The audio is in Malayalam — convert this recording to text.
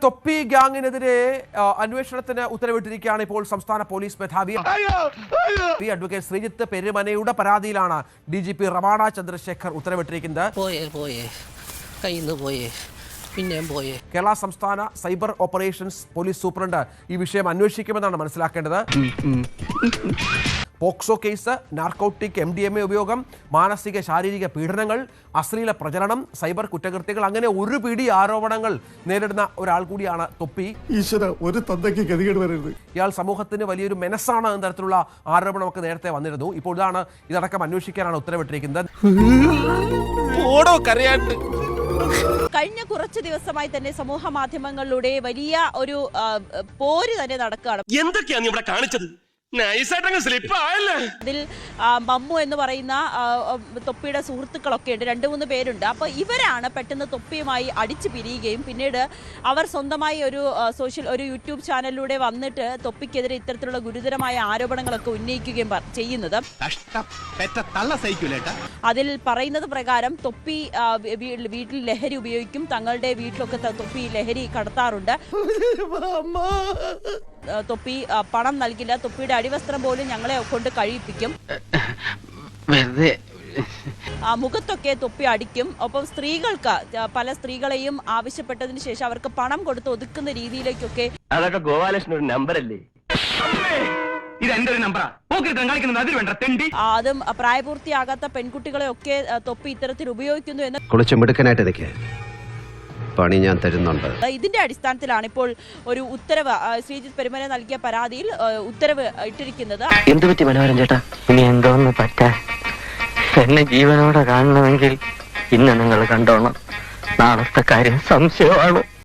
തൊപ്പി ഗ്യാങ്ങിനെതിരെ അന്വേഷണത്തിന് ഉത്തരവിട്ടിരിക്കുകയാണ് ഇപ്പോൾ സംസ്ഥാന പോലീസ് മേധാവി അഡ്വക്കേറ്റ് ശ്രീജിത്ത് പെരുമനയുടെ പരാതിയിലാണ് DGP റവാഡ ചന്ദ്രശേഖർ ഉത്തരവിട്ടിരിക്കുന്നത്. കേരള സംസ്ഥാന സൈബർ ഓപ്പറേഷൻസ് പോലീസ് സൂപ്രണ്ട് ഈ വിഷയം അന്വേഷിക്കുമെന്നാണ് മനസ്സിലാക്കേണ്ടത്. പോക്സോ കേസ്, നാർക്കോട്ടിക് MDMA ഉപയോഗം, മാനസിക ശാരീരിക പീഡനങ്ങൾ, അശ്ലീല പ്രചരണം, സൈബർ കുറ്റകൃത്യങ്ങൾ, അങ്ങനെ ഒരു പിടി ആരോപണങ്ങൾ നേരിടുന്ന ഒരാൾ കൂടിയാണ് തൊപ്പി. ഒരു തന്തയ്ക്ക് ഗതികേട് വരരുത്. ഇയാൾ സമൂഹത്തിന് വലിയൊരു മെനസാണ് എന്ന തരത്തിലുള്ള ആരോപണമൊക്കെ നേരത്തെ വന്നിരുന്നു. ഇപ്പോൾ ഇതാണ് ഇതടക്കം അന്വേഷിക്കാനാണ് ഉത്തരവിട്ടിരിക്കുന്നത്. കഴിഞ്ഞ കുറച്ച് ദിവസമായി തന്നെ സമൂഹ മാധ്യമങ്ങളിലൂടെ വലിയ ഒരു പോര് തന്നെ നടക്കുകയാണ്. എന്തൊക്കെയാണ് ഇവിടെ കാണിച്ചത്? അതിൽ മമ്മു എന്ന് പറയുന്ന തൊപ്പിയുടെ സുഹൃത്തുക്കളൊക്കെ ഉണ്ട്, 2-3 പേരുണ്ട്. അപ്പോൾ ഇവരാണ് പെട്ടെന്ന് തൊപ്പിയുമായി അടിച്ചു പിരിയുകയും പിന്നീട് അവർ സ്വന്തമായി ഒരു യൂട്യൂബ് ചാനലിലൂടെ വന്നിട്ട് തൊപ്പിക്കെതിരെ ഇത്തരത്തിലുള്ള ഗുരുതരമായ ആരോപണങ്ങളൊക്കെ ഉന്നയിക്കുകയും ചെയ്യുന്നത്. അതിൽ പറയുന്നത് പ്രകാരം തൊപ്പി വീട്ടിൽ ലഹരി ഉപയോഗിക്കും, തങ്ങളുടെ വീട്ടിലൊക്കെ തൊപ്പി ലഹരി കടത്താറുണ്ട്, തൊപ്പി പണം നൽകില്ല, തൊപ്പിയുടെ അടിവസ്ത്രം പോലും ഞങ്ങളെ കൊണ്ട് കഴിയിപ്പിക്കും, മുഖത്തൊക്കെ തൊപ്പി അടിക്കും. ഒപ്പം സ്ത്രീകൾക്ക് പല സ്ത്രീകളെയും ആവശ്യപ്പെട്ടതിന് ശേഷം അവർക്ക് പണം കൊടുത്ത് ഒതുക്കുന്ന രീതിയിലേക്കൊക്കെ. അതൊക്കെ ഗോപാലകൃഷ്ണൻ ഒരു നമ്പറല്ലേ? അതും പ്രായപൂർത്തിയാകാത്ത പെൺകുട്ടികളെ ഒക്കെ തൊപ്പി ഇത്തരത്തിൽ ഉപയോഗിക്കുന്നു എന്ന് പണി ഞാൻ തരുന്നുണ്ട്. ഇതിന്റെ അടിസ്ഥാനത്തിലാണ് ഇപ്പോൾ ഒരു ഉത്തരവ് ശ്രീജിത്ത് പെരുമന നൽകിയ പരാതിയിൽ ഉത്തരവ് ഇട്ടിരിക്കുന്നത്. എന്തുപറ്റി മനോഹരൻ ചേട്ടാ? ഇനി എന്തോന്ന് പറ്റാ? എന്നെ ജീവനോടെ കാണണമെങ്കിൽ ഇന്ന് നിങ്ങൾ കണ്ടോണം. നാളത്തെ കാര്യം സംശയമാണ്.